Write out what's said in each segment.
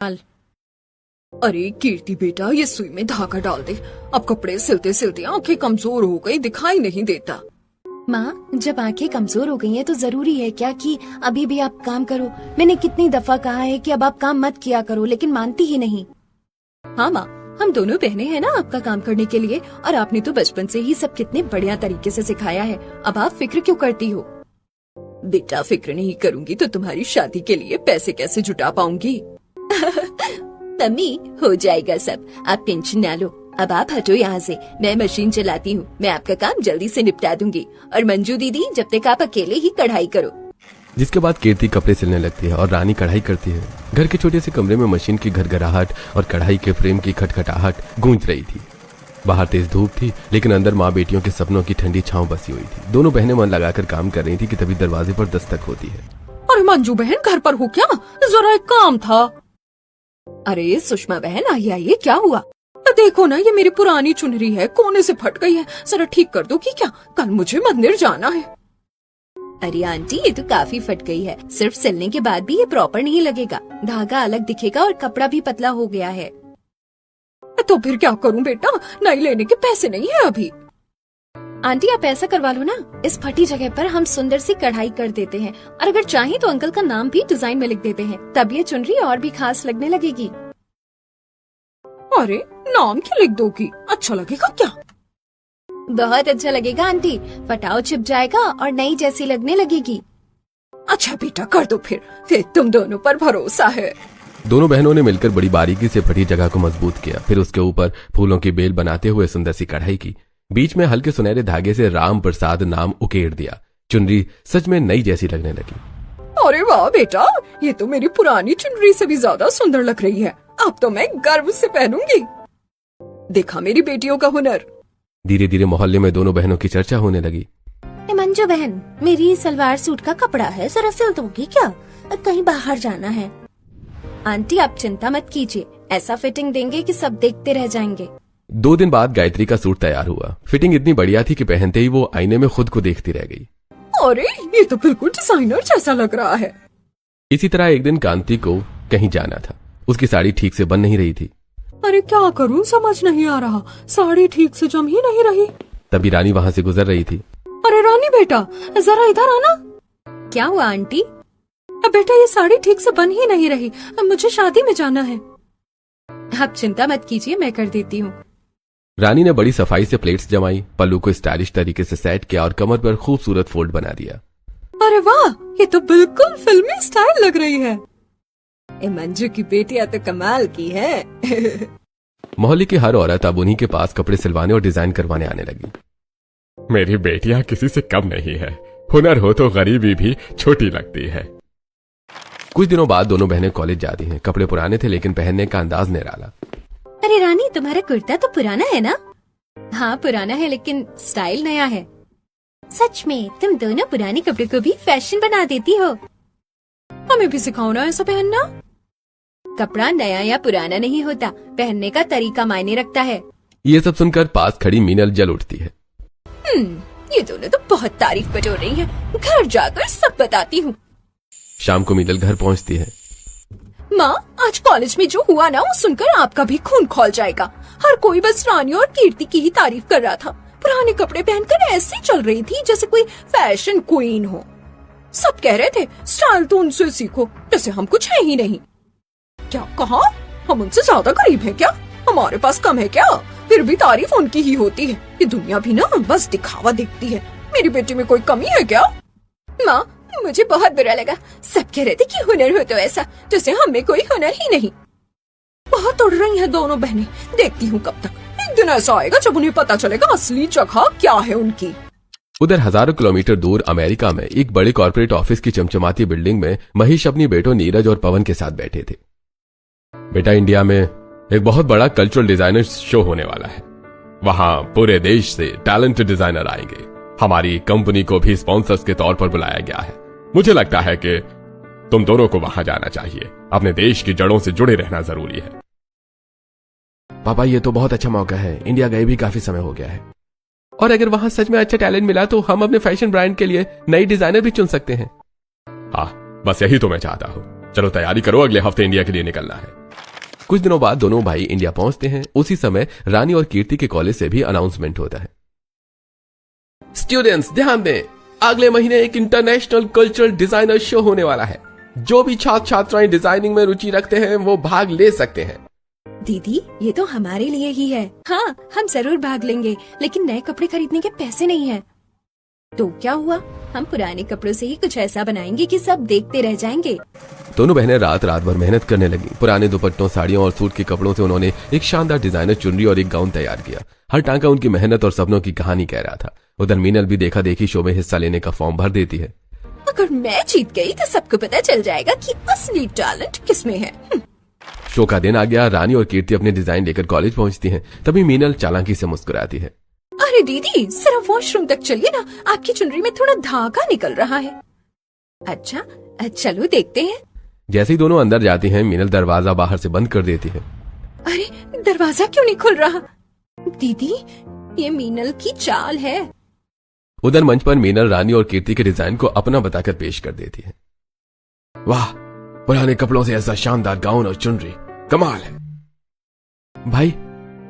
हाल। अरे कीर्ति बेटा, ये सुई में धागा डाल दे। अब कपड़े सिलते सिलते आंखें कमजोर हो गई, दिखाई नहीं देता। माँ, जब आंखें कमजोर हो गई हैं तो जरूरी है क्या कि अभी भी आप काम करो? मैंने कितनी दफा कहा है कि अब आप काम मत किया करो, लेकिन मानती ही नहीं। हाँ माँ, हम दोनों बहनें हैं ना आपका काम करने के लिए, और आपने तो बचपन से ही सब कितने बढ़िया तरीके से सिखाया है। अब आप फिक्र क्यों करती हो? बेटा, फिक्र नहीं करूंगी तो तुम्हारी शादी के लिए पैसे कैसे जुटा पाऊंगी? मम्मी, हो जाएगा सब, आप टेंशन ना लो। अब आप हटो यहाँ से, मैं मशीन चलाती हूँ, मैं आपका काम जल्दी से निपटा दूंगी। और मंजू दीदी, जब तक आप अकेले ही कढ़ाई करो। जिसके बाद कीर्ति कपड़े सिलने लगती है और रानी कढ़ाई करती है। घर के छोटे से कमरे में मशीन की घरघराहट और कढ़ाई के फ्रेम की खटखटाहट गूंज रही थी। बाहर तेज धूप थी, लेकिन अंदर माँ बेटियों के सपनों की ठंडी छांव बसी हुई थी। दोनों बहनें मन लगाकर काम कर रही थी कि तभी दरवाजे पर दस्तक होती है। अरे मंजू बहन, घर पर हो क्या? जरा एक काम था। अरे सुषमा बहन, आइए आइए, क्या हुआ? देखो ना, ये मेरी पुरानी चुनरी है, कोने से फट गई है, जरा ठीक कर दो कि क्या? कल मुझे मंदिर जाना है। अरे आंटी, ये तो काफी फट गई है। सिर्फ सिलने के बाद भी ये प्रॉपर नहीं लगेगा, धागा अलग दिखेगा और कपड़ा भी पतला हो गया है। तो फिर क्या करूं बेटा? नई लेने के पैसे नहीं है अभी। आंटी, आप ऐसा करवा लो ना, इस फटी जगह पर हम सुंदर सी कढ़ाई कर देते हैं, और अगर चाहे तो अंकल का नाम भी डिजाइन में लिख देते हैं, तब ये चुनरी और भी खास लगने लगेगी। अरे नाम क्यों लिख दोगी? अच्छा लगेगा क्या? बहुत अच्छा लगेगा आंटी, फटाव छिप जाएगा और नई जैसी लगने लगेगी। अच्छा बेटा, कर दो फिर तुम दोनों पर भरोसा है। दोनों बहनों ने मिलकर बड़ी बारीकी से फटी जगह को मजबूत किया। फिर उसके ऊपर फूलों की बेल बनाते हुए सुंदर सी कढ़ाई की। बीच में हल्के सुनहरे धागे से राम प्रसाद नाम उकेर दिया। चुनरी सच में नई जैसी लगने लगी। अरे वाह बेटा, ये तो मेरी पुरानी चुनरी से भी ज्यादा सुंदर लग रही है। अब तो मैं गर्व से पहनूंगी। देखा मेरी बेटियों का हुनर। धीरे धीरे मोहल्ले में दोनों बहनों की चर्चा होने लगी। मंजू बहन, मेरी सलवार सूट का कपड़ा है, जरा सिल दोगी क्या? कहीं बाहर जाना है। आंटी, आप चिंता मत कीजिए, ऐसा फिटिंग देंगे कि सब देखते रह जाएंगे। 2 दिन बाद गायत्री का सूट तैयार हुआ। फिटिंग इतनी बढ़िया थी कि पहनते ही वो आईने में खुद को देखती रह गई। अरे ये तो बिल्कुल डिजाइनर जैसा लग रहा है। इसी तरह एक दिन कांति को कहीं जाना था। उसकी साड़ी ठीक से बन नहीं रही थी। अरे क्या करूं, समझ नहीं आ रहा, साड़ी ठीक से जम ही नहीं रही। तभी रानी वहाँ से गुजर रही थी। अरे रानी बेटा, जरा इधर आना। क्या हुआ आंटी? बेटा, ये साड़ी ठीक से बन ही नहीं रही, मुझे शादी में जाना है। आप चिंता मत कीजिए, मैं कर देती हूँ। रानी ने बड़ी सफाई से प्लेट्स जमाई, पल्लू को स्टाइलिश तरीके से सेट किया और कमर पर खूबसूरत फोल्ड बना दिया। अरे वाह, ये तो बिल्कुल फिल्मी स्टाइल लग रही है। मंजू की बेटियां तो कमाल की है। मोहल्ले की हर औरत अब उन्हीं के पास कपड़े सिलवाने और डिजाइन करवाने आने लगी। मेरी बेटियां किसी से कम नहीं है, हुनर हो तो गरीबी भी छोटी लगती है। कुछ दिनों बाद दोनों बहनें कॉलेज जाती हैं। कपड़े पुराने थे, लेकिन पहनने का अंदाज निराला। अरे रानी, तुम्हारा कुर्ता तो पुराना है ना? हाँ पुराना है, लेकिन स्टाइल नया है। सच में तुम दोनों पुराने कपड़े को भी फैशन बना देती हो। हमें भी सिखाओ ना ऐसा पहनना। कपड़ा नया या पुराना नहीं होता, पहनने का तरीका मायने रखता है। ये सब सुनकर पास खड़ी मीनल जल उठती है। ये दोनों तो बहुत तारीफ बटोर रही हैं। घर जाकर सब बताती हूँ। शाम को मीनल घर पहुंचती है। माँ, आज कॉलेज में जो हुआ ना, वो सुनकर आपका भी खून खौल जाएगा। हर कोई बस रानी और कीर्ति की ही तारीफ कर रहा था। पुराने कपड़े पहनकर ऐसे चल रही थी जैसे कोई फैशन क्वीन हो। सब कह रहे थे स्टाइल तो उनसे सीखो, जैसे हम कुछ है ही नहीं। क्या कहा? हम उनसे ज्यादा गरीब हैं क्या? हमारे पास कम है क्या? फिर भी तारीफ उनकी ही होती है। ये दुनिया भी ना बस दिखावा देखती है। मेरी बेटी में कोई कमी है क्या? माँ, मुझे बहुत बुरा लगा। सब कह रहे थे कि हुनर हो तो ऐसा, जैसे हम में कोई हुनर ही नहीं। बहुत उड़ रही हैं दोनों बहनें। देखती हूँ कब तक। एक दिन ऐसा आएगा जब उन्हें पता चलेगा असली जगह क्या है उनकी। उधर हजारों किलोमीटर दूर अमेरिका में एक बड़े कॉर्पोरेट ऑफिस की चमचमाती बिल्डिंग में महेश अपनी बेटों नीरज और पवन के साथ बैठे थे। बेटा, इंडिया में एक बहुत बड़ा कल्चरल डिजाइनर शो होने वाला है। वहां पूरे देश से टैलेंटेड डिजाइनर आएंगे। हमारी कंपनी को भी स्पॉन्सर्स के तौर पर बुलाया गया है। मुझे लगता है कि तुम दोनों को वहां जाना चाहिए। अपने देश की जड़ों से जुड़े रहना जरूरी है। पापा, ये तो बहुत अच्छा मौका है। इंडिया गए भी काफी समय हो गया है, और अगर वहां सच में अच्छा टैलेंट मिला तो हम अपने फैशन ब्रांड के लिए नई डिजाइनर भी चुन सकते हैं। हाँ, बस यही तो मैं चाहता हूँ। चलो तैयारी करो, अगले हफ्ते इंडिया के लिए निकलना है। कुछ दिनों बाद दोनों भाई इंडिया पहुंचते हैं। उसी समय रानी और कीर्ति के कॉलेज से भी अनाउंसमेंट होता है, स्टूडेंट्स ध्यान दें, अगले महीने एक इंटरनेशनल कल्चरल डिजाइनर शो होने वाला है। जो भी छात्र छात्राएं डिजाइनिंग में रुचि रखते हैं वो भाग ले सकते हैं। दीदी ये तो हमारे लिए ही है। हाँ हम जरूर भाग लेंगे, लेकिन नए कपड़े खरीदने के पैसे नहीं है। तो क्या हुआ, हम पुराने कपड़ों से ही कुछ ऐसा बनाएंगे कि सब देखते रह जाएंगे। दोनों बहनें रात भर मेहनत करने लगी। पुराने दुपट्टों, साड़ियों और सूट के कपड़ों से उन्होंने एक शानदार डिजाइनर चुनरी और एक गाउन तैयार किया। हर टांका उनकी मेहनत और सपनों की कहानी कह रहा था। उधर मीनल भी देखा देखी शो में हिस्सा लेने का फॉर्म भर देती है। अगर मैं जीत गई तो सबको पता चल जाएगा कि असली टैलेंट किसमें है। शो का दिन आ गया। रानी और कीर्ति अपने डिजाइन लेकर कॉलेज पहुंचती हैं। तभी मीनल चालाकी से मुस्कुराती है। अरे दीदी सिर्फ वॉशरूम तक चलिए ना, आपकी चुनरी में थोड़ा धागा निकल रहा है। अच्छा चलो देखते हैं। जैसे ही दोनों अंदर जाती हैं, मीनल दरवाजा बाहर से बंद कर देती है। अरे दरवाजा क्यों नहीं खुल रहा? दीदी ये मीनल की चाल है। उधर मंच पर मीनल रानी और कीर्ति के डिजाइन को अपना बताकर पेश कर देती है। वाह, पुराने कपड़ों से ऐसा शानदार गाउन और चुनरी, कमाल है। भाई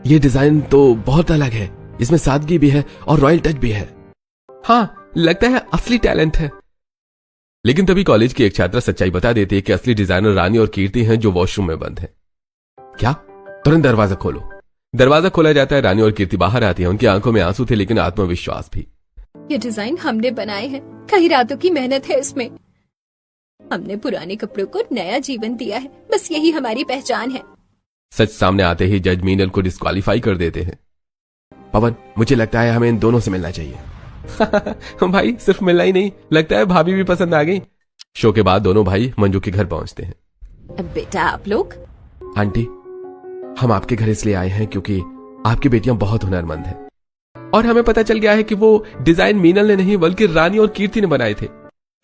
ये डिजाइन तो बहुत अलग है, इसमें सादगी भी है और रॉयल टच भी है। हाँ लगता है असली टैलेंट है। लेकिन तभी कॉलेज की एक छात्रा सच्चाई बता देती है कि असली डिजाइनर रानी और कीर्ति हैं जो वॉशरूम में बंद है। क्या? तुरंत दरवाजा खोलो। दरवाजा खोला जाता है। रानी और कीर्ति बाहर आती है। उनकी आंखों में आंसू थे लेकिन आत्मविश्वास भी। ये डिजाइन हमने बनाए हैं, कई रातों की मेहनत है इसमें। हमने पुराने कपड़ों को नया जीवन दिया है, बस यही हमारी पहचान है। सच सामने आते ही जज मीनल को डिस्क्वालीफाई कर देते हैं। पवन, मुझे लगता है हमें इन दोनों से मिलना चाहिए। भाई सिर्फ मिलना ही नहीं, लगता है भाभी भी पसंद आ गई। शो के बाद दोनों भाई मंजू के घर पहुंचते हैं। बेटा आप लोग? आंटी, हम आपके घर इसलिए आए हैं क्योंकि आपकी बेटियां बहुत हुनरमंद हैं और हमें पता चल गया है कि वो डिजाइन मीनल ने नहीं बल्कि रानी और कीर्ति ने बनाए थे।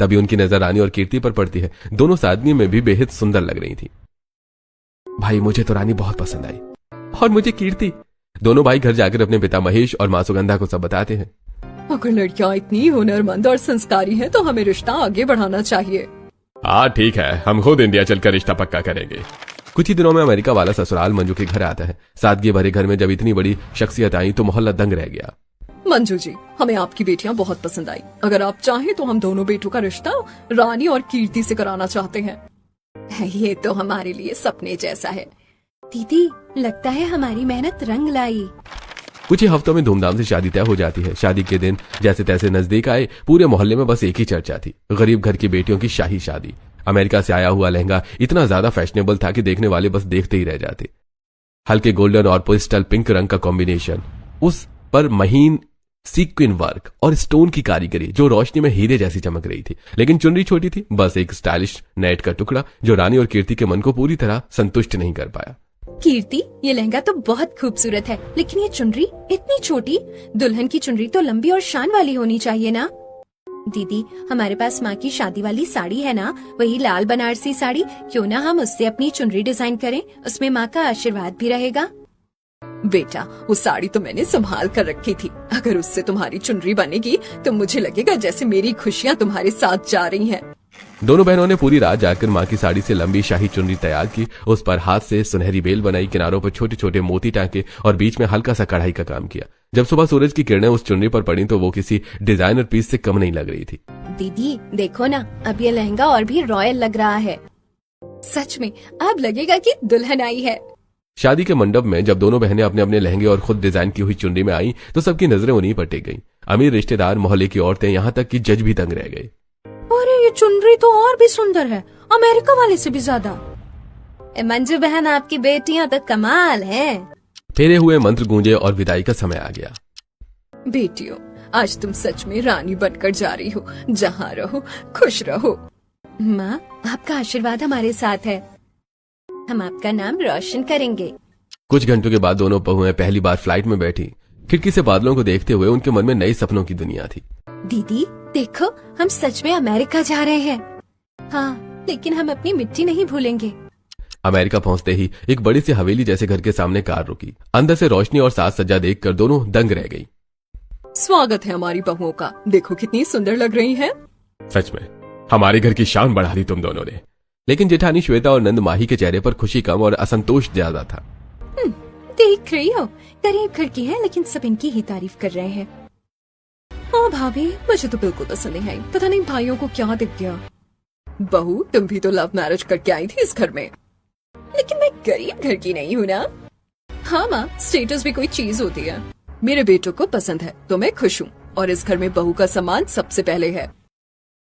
तभी उनकी नजर रानी और कीर्ति पर पड़ती है। दोनों सादगी में भी बेहद सुंदर लग रही थी। भाई मुझे तो रानी बहुत पसंद आई और मुझे कीर्ति। दोनों भाई घर जाकर अपने पिता महेश और मां सुगंधा को सब बताते हैं। अगर लड़कियां इतनी हुनरमंद और संस्कारी हैं तो हमें रिश्ता आगे बढ़ाना चाहिए। हाँ ठीक है, हम खुद इंडिया चलकर रिश्ता पक्का करेंगे। कुछ ही दिनों में अमेरिका वाला ससुराल मंजू के घर आता है। सादगी भरे घर में जब इतनी बड़ी शख्सियत आई तो मोहल्ला दंग रह गया। मंजू जी, हमें आपकी बेटियां बहुत पसंद आई। अगर आप चाहें तो हम दोनों बेटों का रिश्ता रानी और कीर्ति से कराना चाहते हैं। ये तो हमारे लिए सपने जैसा है। दीदी लगता है हमारी मेहनत रंग लाई। कुछ ही हफ्तों में धूमधाम से शादी तय हो जाती है। शादी के दिन जैसे तैसे नजदीक आए, पूरे मोहल्ले में बस एक ही चर्चा थी, गरीब घर की बेटियों की शाही शादी। अमेरिका से आया हुआ लहंगा इतना ज्यादा फैशनेबल था कि देखने वाले बस देखते ही रह जाते। हल्के गोल्डन और पेस्टल पिंक रंग का कॉम्बिनेशन, उस पर महीन सीक्विन वर्क और स्टोन की कारीगरी जो रोशनी में हीरे जैसी चमक रही थी। लेकिन चुनरी छोटी थी, बस एक स्टाइलिश नेट का टुकड़ा जो रानी और कीर्ति के मन को पूरी तरह संतुष्ट नहीं कर पाया। कीर्ति ये लहंगा तो बहुत खूबसूरत है, लेकिन ये चुनरी इतनी छोटी। दुल्हन की चुनरी तो लंबी और शान वाली होनी चाहिए ना। दीदी हमारे पास माँ की शादी वाली साड़ी है ना, वही लाल बनारसी साड़ी, क्यों ना हम उससे अपनी चुनरी डिजाइन करें, उसमें माँ का आशीर्वाद भी रहेगा। बेटा वो साड़ी तो मैंने संभाल कर रखी थी। अगर उससे तुम्हारी चुनरी बनेगी तो मुझे लगेगा जैसे मेरी खुशियाँ तुम्हारे साथ जा रही हैं। दोनों बहनों ने पूरी रात जाकर माँ की साड़ी से लंबी शाही चुनरी तैयार की। उस पर हाथ से सुनहरी बेल बनाई, किनारों पर छोटे छोटे मोती टांके और बीच में हल्का सा कढ़ाई का काम किया। जब सुबह सूरज की किरणें उस चुनरी पर पड़ी तो वो किसी डिजाइनर पीस से कम नहीं लग रही थी। दीदी देखो ना, अब ये लहंगा और भी रॉयल लग रहा है। सच में अब लगेगा कि दुल्हन आई है। शादी के मंडप में जब दोनों बहनें अपने अपने लहंगे और खुद डिजाइन की हुई चुनरी में आई तो सबकी नजरें उन्हीं पर टिक गईं। अमीर रिश्तेदार, मोहल्ले की औरतें, यहाँ तक कि जज भी दंग रह गए। अरे ये चुनरी तो और भी सुंदर है, अमेरिका वाले से भी ज्यादा। मंजू बहन आपकी बेटियां तो कमाल है। फेरे हुए, मंत्र गूंजे और विदाई का समय आ गया। बेटियों आज तुम सच में रानी बनकर जा रही हो। जहाँ रहो खुश रहो। माँ आपका आशीर्वाद हमारे साथ है, हम आपका नाम रोशन करेंगे। कुछ घंटों के बाद दोनों बहुएं पहली बार फ्लाइट में बैठी। खिड़की से बादलों को देखते हुए उनके मन में नए सपनों की दुनिया थी। दीदी देखो, हम सच में अमेरिका जा रहे हैं। हाँ लेकिन हम अपनी मिट्टी नहीं भूलेंगे। अमेरिका पहुंचते ही एक बड़ी सी हवेली जैसे घर के सामने कार रुकी। अंदर से रोशनी और साज सज्जा देखकर दोनों दंग रह गई। स्वागत है हमारी बहुओं का, देखो कितनी सुंदर लग रही हैं। सच में हमारे घर की शान बढ़ा दी तुम दोनों ने। लेकिन जेठानी श्वेता और नंद माही के चेहरे पर खुशी कम और असंतोष ज्यादा था। देख रही हो, गरीब घर की है लेकिन सब इनकी ही तारीफ कर रहे हैं। हाँ भाभी, मुझे तो बिल्कुल पसंद नहीं आई। पता नहीं भाइयों को क्या दिख गया। बहू, तुम भी तो लव मैरिज करके आई थी इस घर में। लेकिन मैं गरीब घर की नहीं हूँ ना। हाँ माँ, स्टेटस भी कोई चीज होती है। मेरे बेटों को पसंद है तो मैं खुश हूँ, और इस घर में बहू का सम्मान सबसे पहले है।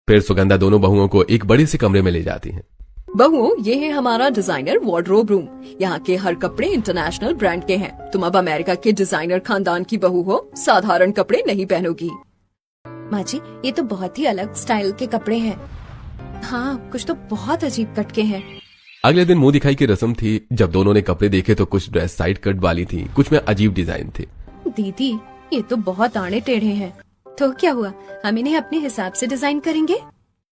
फिर सुगंधा दोनों बहुओं को एक बड़े से कमरे में ले जाती है। बहुओं, ये है हमारा डिजाइनर वार्डरोब रूम। यहाँ के हर कपड़े इंटरनेशनल ब्रांड के हैं। तुम अब अमेरिका के डिजाइनर खानदान की बहू हो, साधारण कपड़े नहीं पहनोगी। माँ जी, ये तो बहुत ही अलग स्टाइल के कपड़े हैं। हाँ, कुछ तो बहुत अजीब कट के हैं। अगले दिन मुंह दिखाई की रस्म थी। जब दोनों ने कपड़े देखे तो कुछ ड्रेस साइड कट वाली थी, कुछ में अजीब डिजाइन थे। दीदी, ये तो बहुत आड़े टेढ़े हैं। तो क्या हुआ, हम इन्हें अपने हिसाब से डिजाइन करेंगे।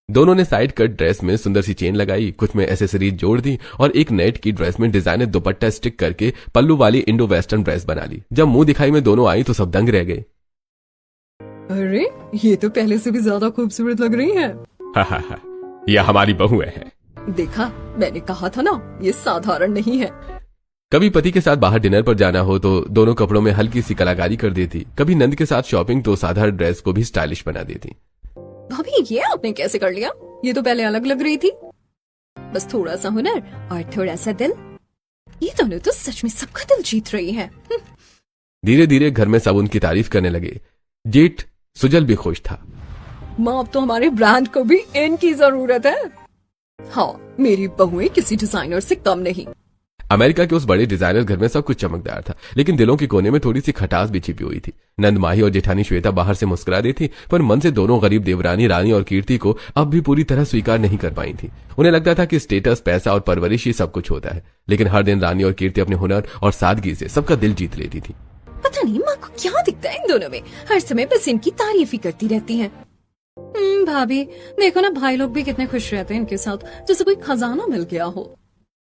दोनों ने साइड कट ड्रेस में सुंदर सी चेन लगाई, कुछ में एसेसरीज जोड़ दी और एक नेट की ड्रेस में डिजाइनर दुपट्टा स्टिक करके पल्लू वाली इंडो वेस्टर्न ड्रेस बना ली। जब मुंह दिखाई में दोनों आई तो सब दंग रह गए। अरे, ये तो पहले से भी ज्यादा खूबसूरत लग रही है। यह हमारी बहुएं हैं। देखा, मैंने कहा था ना, ये साधारण नहीं है। कभी पति के साथ बाहर डिनर पर जाना हो तो दोनों कपड़ों में हल्की सी कलाकारी कर देती। कभी नंद के साथ शॉपिंग तो साधारण ड्रेस को भी स्टाइलिश बना देती। भाभी, ये आपने कैसे कर लिया? ये तो पहले अलग लग रही थी। बस थोड़ा सा हुनर और थोड़ा सा दिल, ये दोनों तो सच में सबका दिल जीत रही है। धीरे धीरे घर में सब उनकी तारीफ करने लगे। जेठ सुजल भी खुश था। माँ, अब तो हमारे ब्रांड को भी इनकी जरूरत है। हाँ, मेरी बहुएं किसी डिजाइनर से कम नहीं। अमेरिका के उस बड़े डिजाइनर घर में सब कुछ चमकदार था, लेकिन दिलों के कोने में थोड़ी सी खटास भी छिपी हुई थी। नंद माही और जेठानी श्वेता बाहर से मुस्कुरा देती, पर मन से दोनों गरीब देवरानी रानी और कीर्ति को अब भी पूरी तरह स्वीकार नहीं कर पाई थी। उन्हें लगता था कि स्टेटस, पैसा और परवरिश ही सब कुछ होता है, लेकिन हर दिन रानी और कीर्ति अपने हुनर और सादगी से सबका दिल जीत लेती थी। पता नहीं माँ को क्या दिखता है इन दोनों में, हर समय बस इनकी तारीफ ही करती रहती हैं। भाभी, देखो ना, भाई लोग भी कितने खुश रहते हैं इनके साथ, जैसे कोई खजाना मिल गया हो।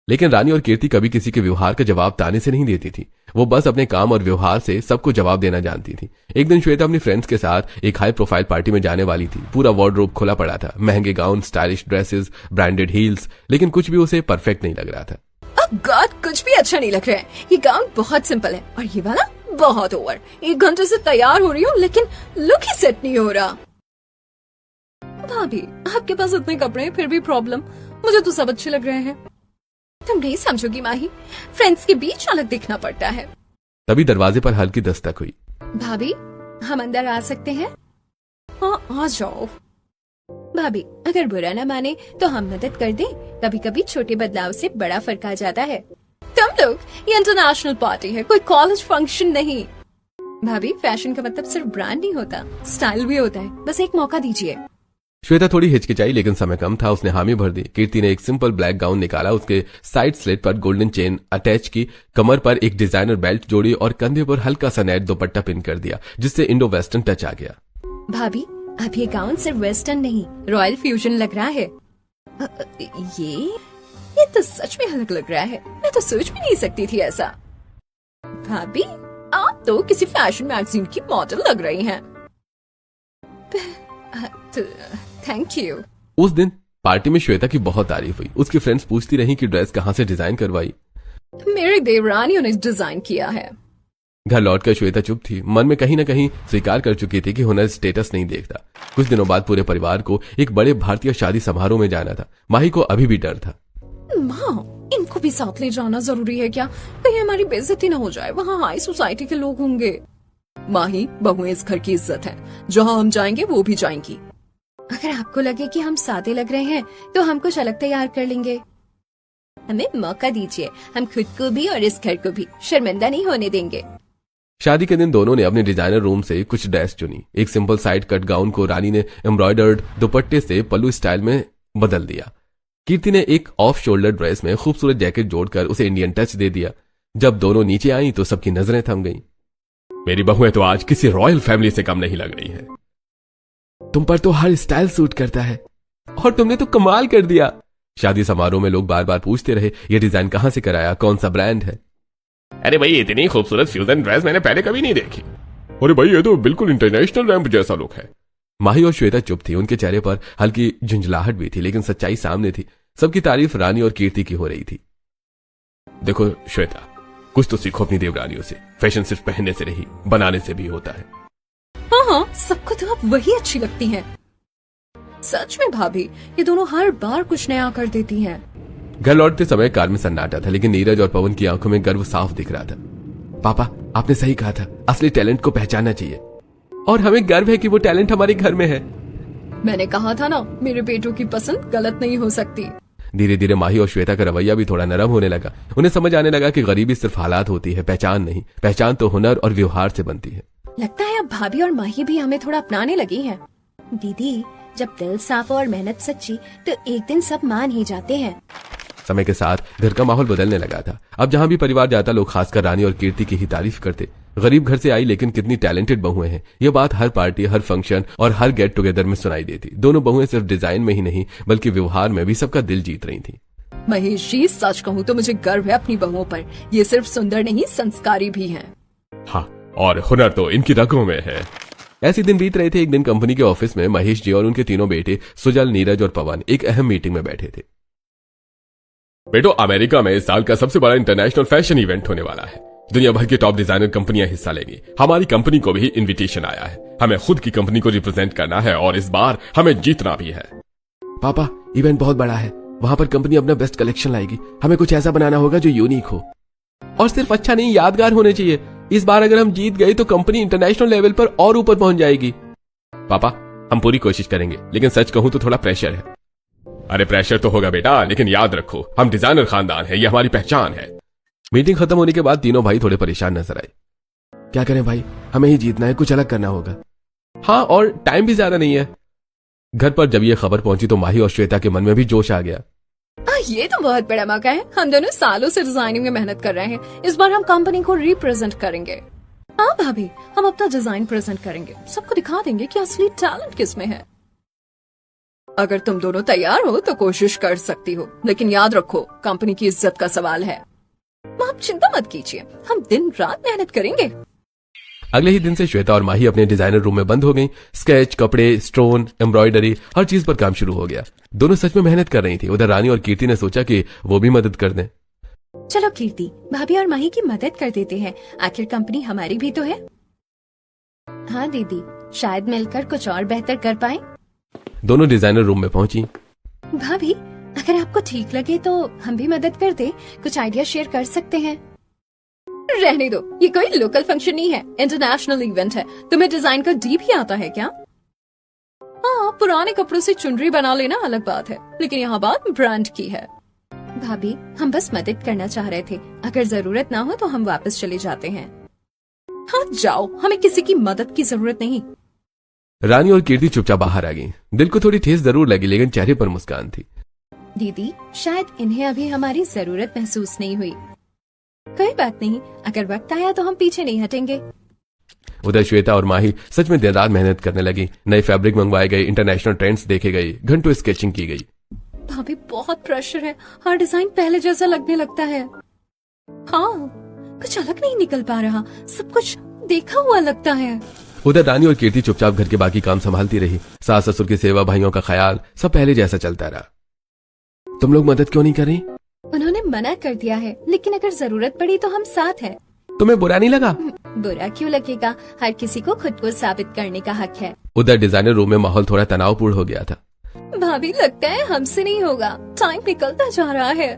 लेकिन रानी और कीर्ति कभी किसी के व्यवहार का जवाब ताने से नहीं देती थी। वो बस अपने काम और व्यवहार से सबको जवाब देना जानती थी। एक दिन श्वेता अपनी फ्रेंड्स के साथ एक हाई प्रोफाइल पार्टी में जाने वाली थी। पूरा वार्डरोब खुला पड़ा था, महंगे gown, stylish dresses, branded heels, लेकिन कुछ भी उसे परफेक्ट नहीं लग रहा था। गॉड, कुछ भी अच्छा नहीं लग रहा है। ये गाउन बहुत सिंपल है और ये वाला बहुत ओवर। 1 घंटे से तैयार हो रही हूँ लेकिन लुक ही सेट नहीं हो रहा। भाभी, आपके पास इतने कपड़े हैं फिर भी प्रॉब्लम। मुझे तो सब अच्छे लग रहे हैं। तुम नहीं समझोगी माही, फ्रेंड्स के बीच अलग दिखना पड़ता है। तभी दरवाजे पर हल्की दस्तक हुई। भाभी, हम अंदर आ सकते हैं? हाँ, आ जाओ। भाभी, अगर बुरा ना माने तो हम मदद कर दें। कभी कभी छोटे बदलाव से बड़ा फर्क आ जाता है। तुम लोग, ये इंटरनेशनल पार्टी है, कोई कॉलेज फंक्शन नहीं। भाभी, फैशन का मतलब सिर्फ ब्रांड नहीं होता, स्टाइल भी होता है। बस एक मौका दीजिए। श्वेता थोड़ी हिचकिचाई, लेकिन समय कम था, उसने हामी भर दी। कीर्ति ने एक सिंपल ब्लैक गाउन निकाला, उसके साइड स्लिट पर गोल्डन चेन अटैच की, कमर पर एक डिजाइनर बेल्ट जोड़ी और कंधे पर हल्का सा नेट दुपट्टा पिन कर दिया, जिससे इंडो वेस्टर्न टच आ गया। भाभी, अब ये गाउन सिर्फ वेस्टर्न नहीं, रॉयल फ्यूजन लग रहा है। ये तो सच में अलग लग रहा है। मैं तो सोच भी नहीं सकती थी ऐसा। भाभी, आप तो किसी फैशन मैगजीन की मॉडल लग रही हैं। Thank you. उस दिन पार्टी में श्वेता की बहुत तारीफ हुई। उसकी फ्रेंड्स पूछती रही कि ड्रेस कहाँ से डिजाइन करवाई। मेरे देवरानियों ने डिजाइन किया है। घर लौटकर श्वेता चुप थी। मन में कहीं न कहीं स्वीकार कर चुकी थी कि हुनर स्टेटस नहीं देखता। कुछ दिनों बाद पूरे परिवार को एक बड़े भारतीय शादी समारोह में जाना था। माही को अभी भी डर था। माँ, इनको भी साथ ले जाना जरूरी है क्या? कहीं हमारी बेइज्जती न हो जाए, वहाँ हाई सोसाइटी के लोग होंगे। माही, बहुएं इस घर की इज्जत है, जहाँ हम जाएंगे वो भी जाएंगी। अगर आपको लगे कि हम सादे लग रहे हैं तो हम कुछ अलग तैयार कर लेंगे। हमें मौका दीजिए, हम खुद को भी और इस घर को भी शर्मिंदा नहीं होने देंगे। शादी के दिन दोनों ने अपने डिजाइनर रूम से कुछ ड्रेस चुनी। एक सिंपल साइड कट गाउन को रानी ने एम्ब्रॉयडर्ड दुपट्टे से पल्लू स्टाइल में बदल दिया। कीर्ति ने एक ऑफ शोल्डर ड्रेस में खूबसूरत जैकेट जोड़कर उसे इंडियन टच दे दिया। जब दोनों नीचे आई तो सबकी नजरें थम गईं। मेरी बहुएं तो आज किसी रॉयल फैमिली से कम नहीं लग रही है। तुम पर तो हर स्टाइल सूट करता है और तुमने तो कमाल कर दिया। शादी समारोह में लोग बार बार पूछते रहे, ये डिजाइन कहाँ से कराया, कौन सा ब्रांड है। अरे भाई, इतनी खूबसूरत फ्यूजन ड्रेस मैंने पहले कभी नहीं देखी। अरे भाई, ये तो बिल्कुल इंटरनेशनल रैंप जैसा लुक है। माही और श्वेता चुप थी। उनके चेहरे पर हल्की झुंझलाहट भी थी, लेकिन सच्चाई सामने थी। सबकी तारीफ रानी और कीर्ति की हो रही थी। देखो श्वेता, कुछ तो सीखो अपनी देवरानियों से। फैशन सिर्फ पहनने से नहीं, बनाने से भी होता है। हाँ हाँ, सबको तो अब वही अच्छी लगती हैं। सच में भाभी, ये दोनों हर बार कुछ नया कर देती हैं। घर लौटते समय कार में सन्नाटा था, लेकिन नीरज और पवन की आंखों में गर्व साफ दिख रहा था। पापा, आपने सही कहा था, असली टैलेंट को पहचानना चाहिए, और हमें गर्व है कि वो टैलेंट हमारे घर में है। मैंने कहा था ना, मेरे बेटों की पसंद गलत नहीं हो सकती। धीरे धीरे माही और श्वेता का रवैया भी थोड़ा नरम होने लगा। उन्हें समझ आने लगा कि गरीबी सिर्फ हालात होती है, पहचान नहीं। पहचान तो हुनर और व्यवहार से बनती है। लगता है अब भाभी और माही भी हमें थोड़ा अपनाने लगी हैं। दीदी, जब दिल साफ और मेहनत सच्ची तो एक दिन सब मान ही जाते हैं। समय के साथ घर का माहौल बदलने लगा था। अब जहां भी परिवार जाता, लोग खासकर रानी और कीर्ति की ही तारीफ करते। गरीब घर से आई लेकिन कितनी टैलेंटेड बहुएं हैं, यह बात हर पार्टी, हर फंक्शन और हर गेट टुगेदर में सुनाई देती। दोनों बहुएं सिर्फ डिजाइन में ही नहीं बल्कि व्यवहार में भी सबका दिल जीत रही थी। महेश जी, सच कहूँ तो मुझे गर्व है अपनी बहुओं पर। ये सिर्फ सुंदर नहीं, संस्कारी भी हैं। हाँ, और हुनर तो इनकी रगों में है। ऐसे दिन बीत रहे थे। एक दिन कंपनी के ऑफिस में महेश जी और उनके तीनों बेटे सुजल, नीरज और पवन एक अहम मीटिंग में बैठे थे। बेटो, अमेरिका में इस साल का सबसे बड़ा इंटरनेशनल फैशन इवेंट होने वाला है। दुनिया भर की टॉप डिजाइनर कंपनियां हिस्सा लेंगी। हमारी कंपनी को भी इनविटेशन आया है। हमें खुद की कंपनी को रिप्रेजेंट करना है और इस बार हमें जीतना भी है। पापा, इवेंट बहुत बड़ा है, वहां पर कंपनी अपना बेस्ट कलेक्शन लाएगी। हमें कुछ ऐसा बनाना होगा जो यूनिक हो, और सिर्फ अच्छा नहीं, यादगार होने चाहिए। इस बार अगर हम जीत गए तो कंपनी इंटरनेशनल लेवल पर और ऊपर पहुंच जाएगी। पापा, हम पूरी कोशिश करेंगे, लेकिन सच कहूं तो थोड़ा प्रेशर है। अरे प्रेशर तो होगा बेटा, लेकिन याद रखो, हम डिजाइनर खानदान है, ये हमारी पहचान है। मीटिंग खत्म होने के बाद तीनों भाई थोड़े परेशान नजर आए। क्या करें भाई, हमें ही जीतना है, कुछ अलग करना होगा। हाँ, और टाइम भी ज्यादा नहीं है। घर पर जब ये खबर पहुंची तो माही और श्वेता के मन में भी जोश आ गया। ये तो बहुत बड़ा मौका है। हम दोनों सालों से डिजाइनिंग में मेहनत कर रहे हैं। इस बार हम कंपनी को रिप्रेजेंट करेंगे। हाँ भाभी, हम अपना डिजाइन प्रेजेंट करेंगे, सबको दिखा देंगे कि असली टैलेंट किसमें है। अगर तुम दोनों तैयार हो तो कोशिश कर सकती हो, लेकिन याद रखो, कंपनी की इज्जत का सवाल है। आप चिंता मत कीजिए, हम दिन रात मेहनत करेंगे। अगले ही दिन से श्वेता और माही अपने डिजाइनर रूम में बंद हो गईं। स्केच, कपड़े, स्टोन, एम्ब्रॉयडरी, हर चीज पर काम शुरू हो गया। दोनों सच में मेहनत कर रही थी। उधर रानी और कीर्ति ने सोचा कि वो भी मदद कर दें। चलो कीर्ति, भाभी और माही की मदद कर देते हैं, आखिर कंपनी हमारी भी तो है। हाँ दीदी, शायद मिलकर कुछ और बेहतर कर पाए। दोनों डिजाइनर रूम में पहुंची। भाभी, अगर आपको ठीक लगे तो हम भी मदद कर दे, कुछ आइडिया शेयर कर सकते हैं। रहने दो, ये कोई लोकल फंक्शन नहीं है, इंटरनेशनल इवेंट है। तुम्हें डिजाइन का डी भी आता है क्या? हाँ, पुराने कपड़ों से चुनरी बना लेना अलग बात है, लेकिन यहाँ बात ब्रांड की है। भाभी, हम बस मदद करना चाह रहे थे, अगर जरूरत ना हो तो हम वापस चले जाते हैं। हाँ जाओ, हमें किसी की मदद की जरूरत नहीं। रानी और कीर्ति चुपचाप बाहर आ गईं। दिल को थोड़ी ठेस जरूर लगी, लेकिन चेहरे पर मुस्कान थी। दीदी, शायद इन्हें अभी हमारी जरूरत महसूस नहीं हुई। कोई बात नहीं, अगर वक्त आया तो हम पीछे नहीं हटेंगे। उधर श्वेता और माही सच में दिन रात मेहनत करने लगी। नए फैब्रिक मंगवाए गए, इंटरनेशनल ट्रेंड्स देखे गए, घंटों स्केचिंग की गई। भाभी, बहुत प्रेशर है, हर डिजाइन पहले जैसा लगने लगता है। हाँ, कुछ अलग नहीं निकल पा रहा, सब कुछ देखा हुआ लगता है। उधर रानी और कीर्ति चुपचाप घर के बाकी काम संभालती रही। सास ससुर की सेवा, भाइयों का ख्याल, सब पहले जैसा चलता रहा। तुम लोग मदद क्यों नहीं कर रही? उन्होंने मना कर दिया है, लेकिन अगर जरूरत पड़ी तो हम साथ हैं। तुम्हें बुरा नहीं लगा? बुरा क्यों लगेगा, हर किसी को खुद को साबित करने का हक है। उधर डिजाइनर रूम में माहौल थोड़ा तनावपूर्ण हो गया था। भाभी, लगता है हमसे नहीं होगा, टाइम निकलता जा रहा है।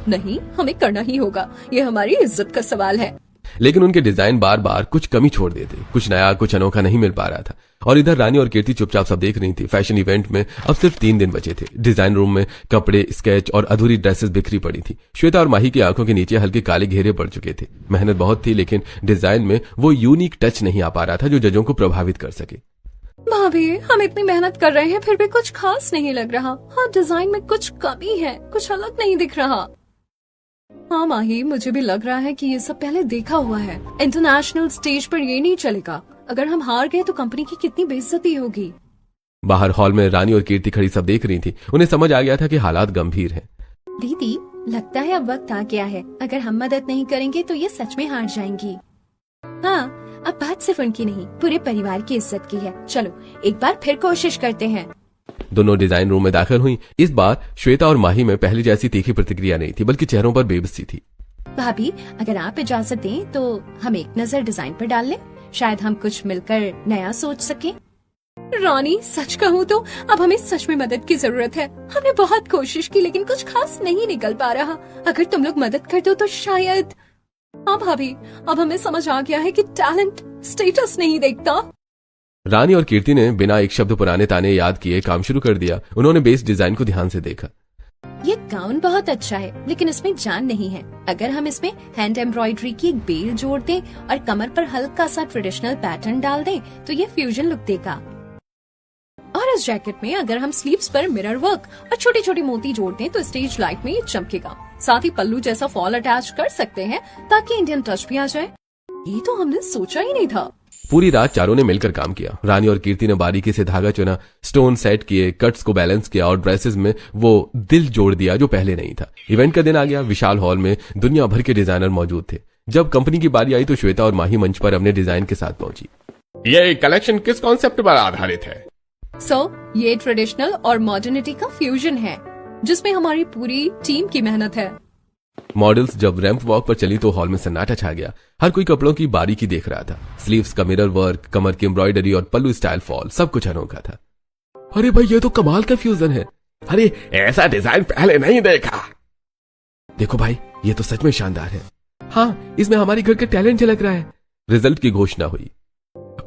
नहीं, हमें करना ही होगा, ये हमारी इज्जत का सवाल है। लेकिन उनके डिजाइन बार बार कुछ कमी छोड़ देते, कुछ नया, कुछ अनोखा नहीं मिल पा रहा था। और इधर रानी और कीर्ति चुपचाप सब देख रही थी। फैशन इवेंट में अब सिर्फ 3 दिन बचे थे। डिजाइन रूम में कपड़े, स्केच और अधूरी ड्रेसेस बिखरी पड़ी थी। श्वेता और माही की आंखों के नीचे हल्के काले घेरे पड़ चुके थे। मेहनत बहुत थी, लेकिन डिजाइन में वो यूनिक टच नहीं आ पा रहा था जो जजों को प्रभावित कर सके। भाभी, हम इतनी मेहनत कर रहे हैं, फिर भी कुछ खास नहीं लग रहा। हाँ, डिजाइन में कुछ कमी है, कुछ अलग नहीं दिख रहा। हाँ माही, मुझे भी लग रहा है कि ये सब पहले देखा हुआ है। इंटरनेशनल स्टेज पर ये नहीं चलेगा। अगर हम हार गए तो कंपनी की कितनी बेइज्जती होगी। बाहर हॉल में रानी और कीर्ति खड़ी सब देख रही थी। उन्हें समझ आ गया था कि हालात गंभीर हैं। दीदी, लगता है अब वक्त आ गया है, अगर हम मदद नहीं करेंगे तो ये सच में हार जाएंगी। हाँ, अब बात सिर्फ उनकी नहीं, पूरे परिवार की इज्जत की है। चलो एक बार फिर कोशिश करते हैं। दोनों डिजाइन रूम में दाखिल हुई। इस बार श्वेता और माही में पहले जैसी तीखी प्रतिक्रिया नहीं थी, बल्कि चेहरों पर बेबसी थी। भाभी, अगर आप इजाजत दें तो हम एक नजर डिजाइन पर डाल लें, शायद हम कुछ मिलकर नया सोच सकें। रानी, सच कहूँ तो अब हमें सच में मदद की जरूरत है। हमने बहुत कोशिश की लेकिन कुछ खास नहीं निकल पा रहा। अगर तुम लोग मदद कर दो तो शायद। हाँ भाभी, अब हमें समझ आ गया है कि टैलेंट स्टेटस नहीं देखता। रानी और कीर्ति ने बिना एक शब्द पुराने ताने याद किए काम शुरू कर दिया। उन्होंने बेस डिजाइन को ध्यान से देखा। ये गाउन बहुत अच्छा है, लेकिन इसमें जान नहीं है। अगर हम इसमें हैंड एम्ब्रॉयडरी की एक बेल जोड़ दें और कमर पर हल्का सा ट्रेडिशनल पैटर्न डाल दें तो ये फ्यूजन लुक देगा। और इस जैकेट में अगर हम स्लीव्स पर मिरर वर्क और छोटी छोटी मोती जोड़ दें तो स्टेज लाइट में ये चमकेगा। साथ ही पल्लू जैसा फॉल अटैच कर सकते हैं ताकि इंडियन टच भी आ जाए। ये तो हमने सोचा ही नहीं था। पूरी रात चारों ने मिलकर काम किया। रानी और कीर्ति ने बारीकी से धागा चुना, स्टोन सेट किए, कट्स को बैलेंस किया और ड्रेसेस में वो दिल जोड़ दिया जो पहले नहीं था। इवेंट का दिन आ गया। विशाल हॉल में दुनिया भर के डिजाइनर मौजूद थे। जब कंपनी की बारी आई तो श्वेता और माही मंच पर अपने डिजाइन के साथ पहुंची। ये कलेक्शन किस कॉन्सेप्ट पर आधारित है? ये ट्रेडिशनल और मॉडर्निटी का फ्यूजन है जिसमें हमारी पूरी टीम की मेहनत है। मॉडल्स जब रैंप वॉक पर चली तो हॉल में सन्नाटा छा गया। हर कोई कपड़ों की बारीकी देख रहा था। स्लीव्स का मिरर वर्क, कमर की एम्ब्रॉयडरी और पल्लू स्टाइल फॉल, सब कुछ अनोखा था। अरे भाई, ये तो कमाल का फ्यूजन है। अरे ऐसा डिजाइन पहले नहीं देखा। देखो भाई, ये तो सच में शानदार है। हाँ, इसमें हमारी घर का टैलेंट झलक रहा है। रिजल्ट की घोषणा हुई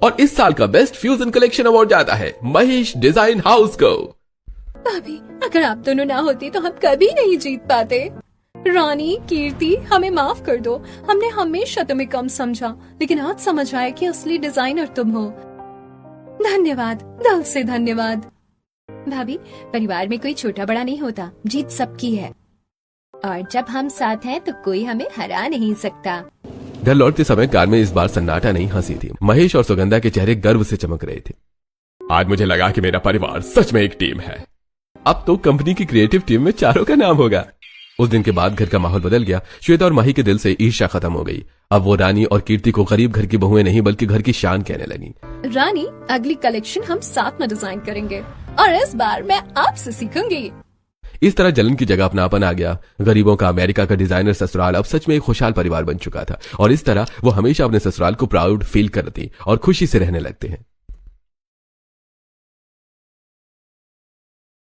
और इस साल का बेस्ट फ्यूजन कलेक्शन अवार्ड जाता है महेश डिजाइन हाउस को। भाभी, अगर आप दोनों ना होती तो हम कभी नहीं जीत पाते। रानी, कीर्ति, हमें माफ कर दो। हमने हमेशा तुम्हें कम समझा, लेकिन आज समझ आया कि असली डिजाइनर तुम हो। धन्यवाद, दिल से धन्यवाद। भाभी, परिवार में कोई छोटा बड़ा नहीं होता, जीत सबकी है। और जब हम साथ हैं तो कोई हमें हरा नहीं सकता। घर लौटते समय कार में इस बार सन्नाटा नहीं, हंसी थी। महेश और सुगंधा के चेहरे गर्व से चमक रहे थे। आज मुझे लगा कि मेरा परिवार सच में एक टीम है। अब तो कंपनी की क्रिएटिव टीम में चारों का नाम होगा। उस दिन के बाद घर का माहौल बदल गया। श्वेता और माही के दिल से ईर्ष्या खत्म हो गई। अब वो रानी और कीर्ति को गरीब घर की बहुएं नहीं बल्कि घर की शान कहने लगी। रानी, अगली कलेक्शन हम साथ में डिजाइन करेंगे और इस बार मैं आपसे सीखूंगी। इस तरह जलन की जगह अपनापन आ गया। गरीबों का अमेरिका का डिजाइनर ससुराल अब सच में एक खुशहाल परिवार बन चुका था और इस तरह वो हमेशा अपने ससुराल को प्राउड फील करती और खुशी से रहने लगते हैं।